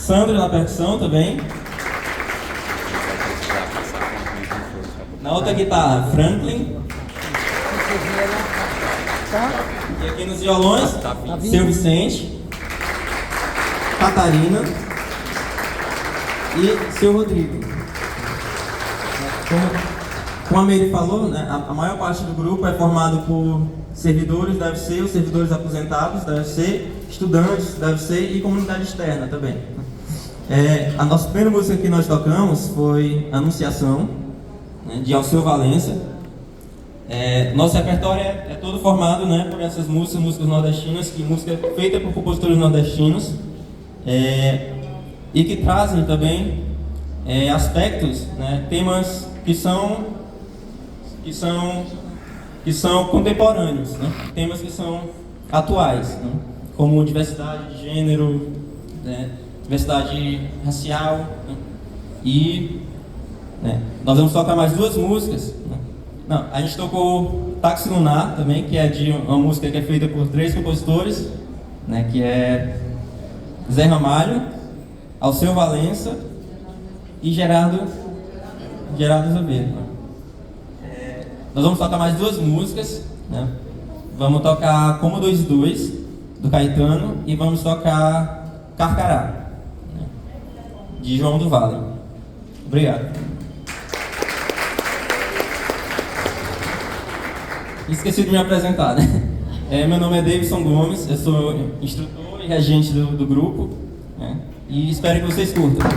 Sandra na percussão também. Na outra guitarra, Franklin. E aqui nos violões, Seu Vicente, Catarina e Seu Rodrigo. Como a Meire falou, né, a maior parte do grupo é formado por servidores da UFC, os servidores aposentados da UFC, estudantes da UFC e comunidade externa também. A nossa primeira música que nós tocamos foi Anunciação, né, de Alceu Valença. Nosso repertório é todo formado, né, por essas músicas nordestinas, música feita por compositores nordestinos, e que trazem também aspectos, né, temas que são contemporâneos, né, temas que são atuais, né, como diversidade de gênero, né, diversidade racial, né, e nós vamos tocar mais duas músicas. Não, a gente tocou Táxi Lunar também, que é de uma música que é feita por 3 compositores, né, que é Zé Ramalho, Alceu Valença e Gerardo Azevedo. Nós vamos tocar mais duas músicas, né? Vamos tocar Como Dois, do Caetano, e vamos tocar Carcará, né, de João do Vale. Obrigado. Esqueci de me apresentar, né? Meu nome é Deivisson Gomes, eu sou instrutor e regente do grupo, né? E espero que vocês curtam.